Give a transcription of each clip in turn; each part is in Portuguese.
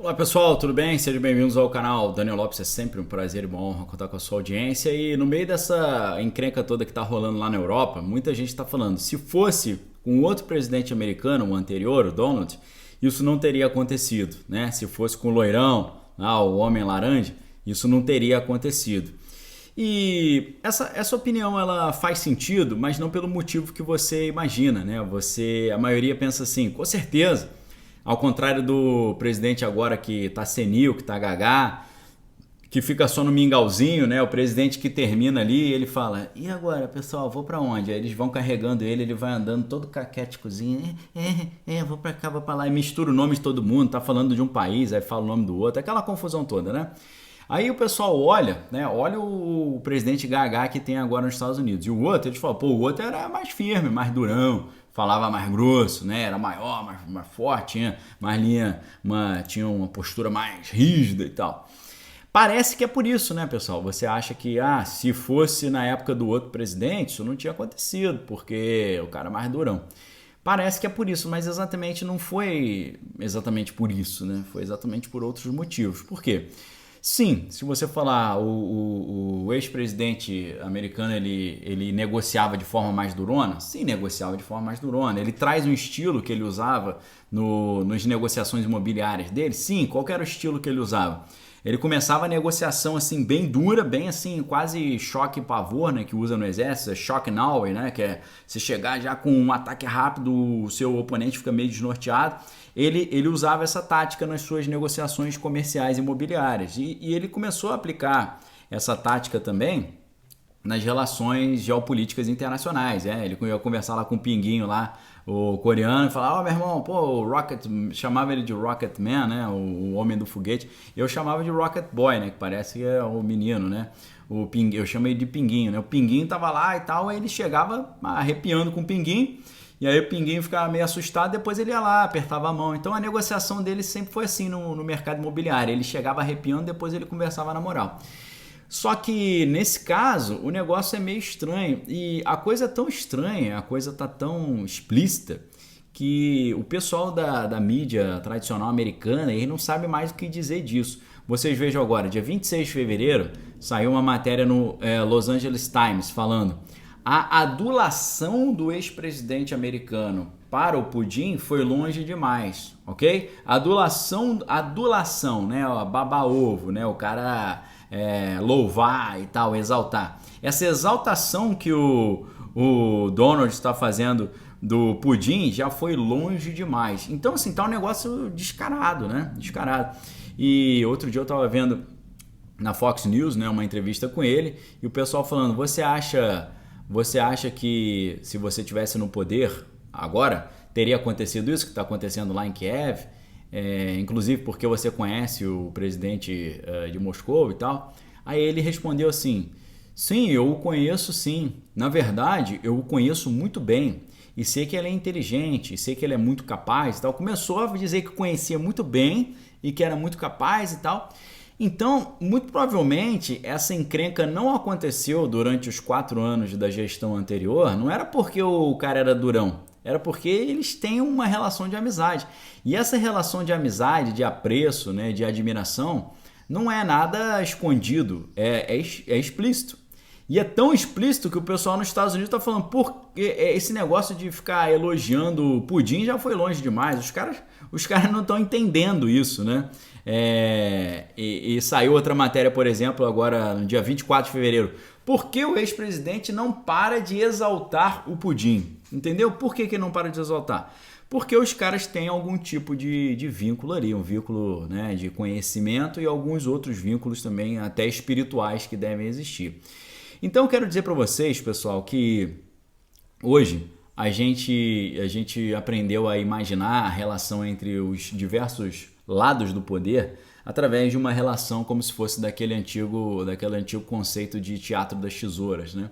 Olá pessoal, tudo bem? Sejam bem-vindos ao canal Daniel Lopes. É sempre um prazer e uma honra contar com a sua audiência. E no meio dessa encrenca toda que está rolando lá na Europa, muita gente está falando, se fosse com outro presidente americano, o anterior, o Donald, isso não teria acontecido, né? Se fosse com o loirão, o homem laranja, isso não teria acontecido. E essa opinião ela faz sentido, mas não pelo motivo que você imagina, né? A maioria pensa assim, com certeza. Ao contrário do presidente agora que tá senil, que tá gagá, que fica só no mingauzinho, né? O presidente que termina ali, ele fala, e agora, pessoal, vou pra onde? Aí eles vão carregando ele vai andando todo caquéticozinho, vou pra cá, vou pra lá, e mistura o nome de todo mundo, tá falando de um país, aí fala o nome do outro, aquela confusão toda, né? Aí o pessoal olha, né? Olha o presidente gagá que tem agora nos Estados Unidos. E o outro, eles falam, pô, o outro era mais firme, mais durão, falava mais grosso, né? Era maior, mais forte, tinha mais linha, tinha uma postura mais rígida e tal. Parece que é por isso, né, pessoal? Você acha que, se fosse na época do outro presidente, isso não tinha acontecido, porque o cara é mais durão. Parece que é por isso, mas exatamente não foi exatamente por isso, né? Foi exatamente por outros motivos. Por quê? Sim, se você falar o ex-presidente americano ele negociava de forma mais durona, sim, negociava de forma mais durona. Ele traz um estilo que ele usava nas negociações imobiliárias dele, sim, qual era o estilo que ele usava? Ele começava a negociação assim bem dura, bem assim, quase choque e pavor, né, que usa no exército, é shock and awe, né, que é você chegar já com um ataque rápido, o seu oponente fica meio desnorteado. Ele usava essa tática nas suas negociações comerciais imobiliárias e ele começou a aplicar essa tática também nas relações geopolíticas internacionais. Ele ia conversar lá com o Pinguinho lá, o coreano, e falava, meu irmão, pô, o Rocket, chamava ele de Rocket Man, né, o homem do foguete. Eu chamava de Rocket Boy, né, que parece que é o menino, né. Eu chamei de Pinguinho, né. O Pinguinho tava lá e tal, aí ele chegava arrepiando com o Pinguinho. E aí o Pinguinho ficava meio assustado, depois ele ia lá, apertava a mão. Então a negociação dele sempre foi assim no mercado imobiliário. Ele chegava arrepiando, depois ele conversava na moral. Só que nesse caso o negócio é meio estranho. E a coisa é tão estranha, a coisa tá tão explícita, que o pessoal da mídia tradicional americana ele não sabe mais o que dizer disso. Vocês vejam agora, dia 26 de fevereiro, saiu uma matéria no Los Angeles Times falando: a adulação do ex-presidente americano para o Pudim foi longe demais, ok? Adulação, né? Baba-ovo, né? O cara louvar e tal, exaltar. Essa exaltação que o Donald está fazendo do Pudim já foi longe demais. Então, assim, tá um negócio descarado, né? Descarado. E outro dia eu tava vendo na Fox News, né, uma entrevista com ele, e o pessoal falando, você acha que se você estivesse no poder agora, teria acontecido isso que está acontecendo lá em Kiev? Inclusive porque você conhece o presidente de Moscou e tal. Aí ele respondeu assim, sim, eu o conheço sim. Na verdade, eu o conheço muito bem. E sei que ele é inteligente, e sei que ele é muito capaz e tal. Começou a dizer que conhecia muito bem e que era muito capaz e tal. Então, muito provavelmente, essa encrenca não aconteceu durante os 4 anos da gestão anterior, não era porque o cara era durão, era porque eles têm uma relação de amizade. E essa relação de amizade, de apreço, né, de admiração, não é nada escondido, é explícito. E é tão explícito que o pessoal nos Estados Unidos está falando, esse negócio de ficar elogiando o Pudim já foi longe demais. Os caras não estão entendendo isso, né? E saiu outra matéria, por exemplo, agora no dia 24 de fevereiro. Por que o ex-presidente não para de exaltar o Pudim? Entendeu? Por que não para de exaltar? Porque os caras têm algum tipo de vínculo ali, um vínculo, né, de conhecimento e alguns outros vínculos também, até espirituais, que devem existir. Então eu quero dizer para vocês, pessoal, que hoje a gente aprendeu a imaginar a relação entre os diversos lados do poder através de uma relação como se fosse daquele antigo conceito de teatro das tesouras, né?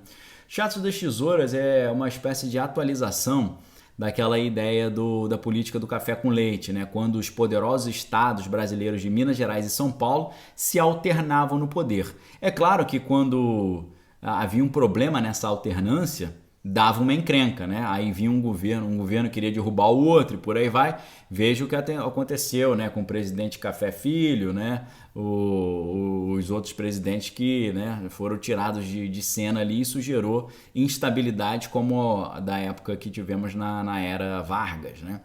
Teatro das tesouras é uma espécie de atualização daquela ideia da política do café com leite, né? Quando os poderosos estados brasileiros de Minas Gerais e São Paulo se alternavam no poder. É claro que quando havia um problema nessa alternância, dava uma encrenca, né? Aí vinha um governo queria derrubar o outro e por aí vai. Veja o que aconteceu, né, com o presidente Café Filho, né? Os outros presidentes que, né, foram tirados de cena ali, isso gerou instabilidade como a da época que tivemos na era Vargas, né?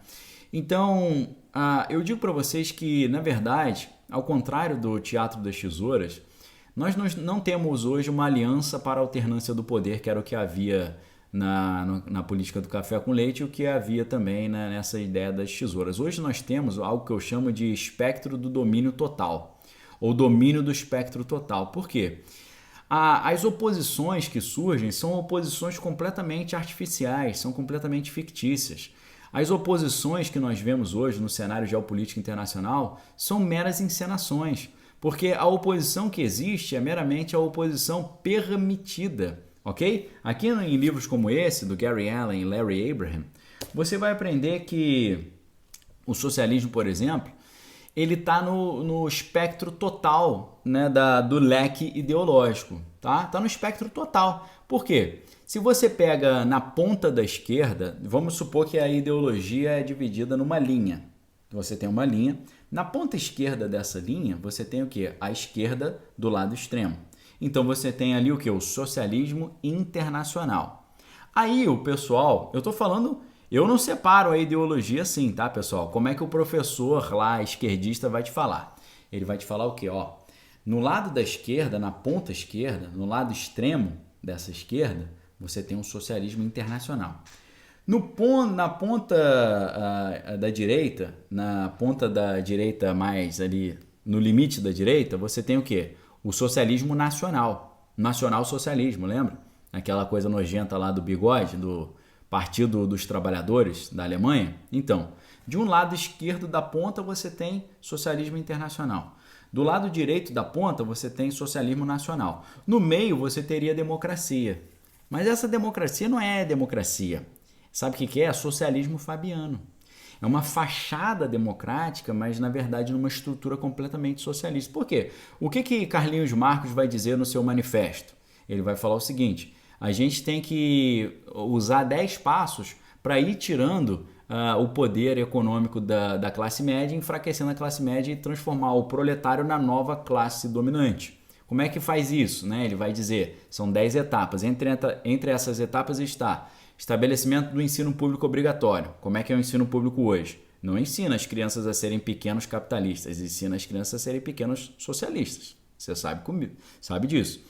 Então, eu digo para vocês que, na verdade, ao contrário do Teatro das Tesouras, nós não temos hoje uma aliança para a alternância do poder, que era o que havia na política do café com leite e o que havia também, né, nessa ideia das tesouras. Hoje nós temos algo que eu chamo de espectro do domínio total, ou domínio do espectro total. Por quê? As oposições que surgem são oposições completamente artificiais, são completamente fictícias. As oposições que nós vemos hoje no cenário geopolítico internacional são meras encenações, porque a oposição que existe é meramente a oposição permitida, ok? Aqui em livros como esse, do Gary Allen e Larry Abraham, você vai aprender que o socialismo, por exemplo, ele está no espectro total, né, do leque ideológico, tá? Está no espectro total. Por quê? Se você pega na ponta da esquerda, vamos supor que a ideologia é dividida numa linha. Você tem uma linha. Na ponta esquerda dessa linha, você tem o quê? A esquerda do lado extremo. Então você tem ali o quê? O socialismo internacional. Aí o pessoal, eu estou falando, eu não separo a ideologia assim, tá, pessoal? Como é que o professor lá, esquerdista, vai te falar? Ele vai te falar o quê? Ó, no lado da esquerda, na ponta esquerda, no lado extremo dessa esquerda, você tem um socialismo internacional. Na ponta da direita, na ponta da direita mais ali, no limite da direita, você tem o quê? O socialismo nacional. Nacional-socialismo, lembra? Aquela coisa nojenta lá do bigode, do Partido dos Trabalhadores da Alemanha. Então, de um lado esquerdo da ponta você tem socialismo internacional. Do lado direito da ponta você tem socialismo nacional. No meio você teria democracia. Mas essa democracia não é democracia. Sabe o que é? É socialismo fabiano. É uma fachada democrática, mas na verdade numa estrutura completamente socialista. Por quê? O que Carlinhos Marcos vai dizer no seu manifesto? Ele vai falar o seguinte: a gente tem que usar 10 passos para ir tirando o poder econômico da classe média, enfraquecendo a classe média e transformar o proletário na nova classe dominante. Como é que faz isso? Né? Ele vai dizer, são 10 etapas. Entre essas etapas está estabelecimento do ensino público obrigatório. Como é que é o ensino público hoje? Não ensina as crianças a serem pequenos capitalistas, ensina as crianças a serem pequenos socialistas. Você sabe disso.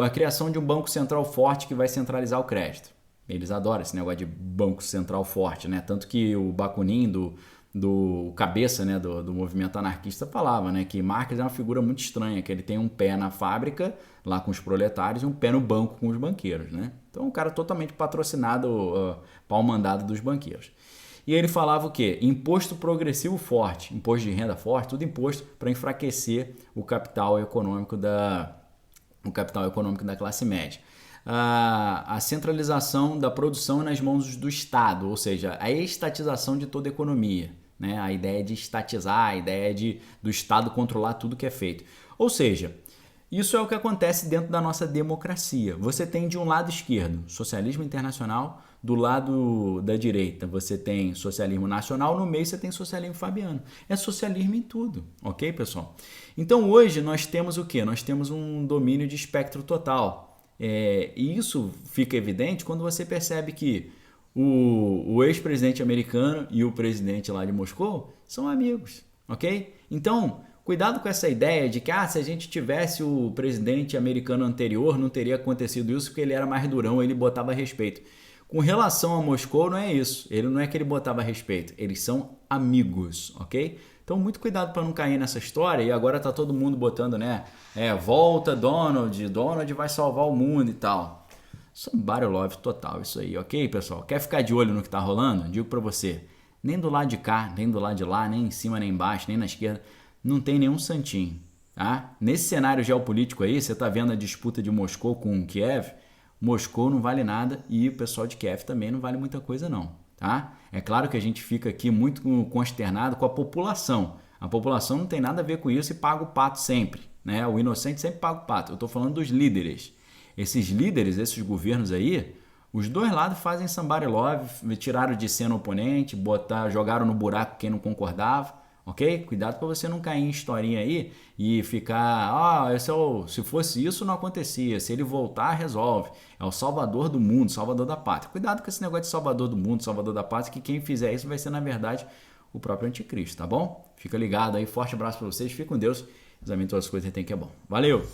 A criação de um banco central forte que vai centralizar o crédito. Eles adoram esse negócio de banco central forte, né? Tanto que o Bakunin, do cabeça, né, do movimento anarquista, falava, né, que Marx é uma figura muito estranha, que ele tem um pé na fábrica, lá com os proletários, e um pé no banco com os banqueiros, né? Então, um cara totalmente patrocinado, pau-mandado dos banqueiros. E ele falava o quê? Imposto progressivo forte, imposto de renda forte, tudo imposto para enfraquecer o capital econômico da classe média. A centralização da produção nas mãos do Estado, ou seja, a estatização de toda a economia, né? A ideia de estatizar, a ideia do Estado controlar tudo que é feito. Ou seja, isso é o que acontece dentro da nossa democracia. Você tem de um lado esquerdo socialismo internacional, do lado da direita você tem socialismo nacional, no meio você tem socialismo fabiano. É socialismo em tudo, ok, pessoal? Então hoje nós temos o quê? Nós temos um domínio de espectro total. E isso fica evidente quando você percebe que o ex-presidente americano e o presidente lá de Moscou são amigos, ok? Então, cuidado com essa ideia de que se a gente tivesse o presidente americano anterior, não teria acontecido isso porque ele era mais durão, ele botava respeito. Com relação a Moscou, não é isso. Ele não é que ele botava respeito, eles são amigos, ok? Então, muito cuidado para não cair nessa história. E agora tá todo mundo botando, né? Volta Donald vai salvar o mundo e tal. Somebody love total isso aí, ok, pessoal? Quer ficar de olho no que tá rolando? Digo para você, nem do lado de cá, nem do lado de lá, nem em cima, nem embaixo, nem na esquerda, não tem nenhum santinho, tá? Nesse cenário geopolítico aí, você tá vendo a disputa de Moscou com Kiev, Moscou não vale nada e o pessoal de Kiev também não vale muita coisa não, tá? É claro que a gente fica aqui muito consternado com a população. A população não tem nada a ver com isso e paga o pato sempre, né? O inocente sempre paga o pato. Eu estou falando dos líderes. Esses líderes, esses governos aí, Os dois lados fazem somebody love, tiraram de cena o oponente, jogaram no buraco quem não concordava, ok? Cuidado para você não cair em historinha aí e ficar, se fosse isso não acontecia, se ele voltar resolve, é o salvador do mundo, salvador da pátria. Cuidado com esse negócio de salvador do mundo, salvador da pátria, que quem fizer isso vai ser na verdade o próprio anticristo, tá bom? Fica ligado aí, forte abraço para vocês, fique com Deus, examine todas as coisas que tem que é bom. Valeu!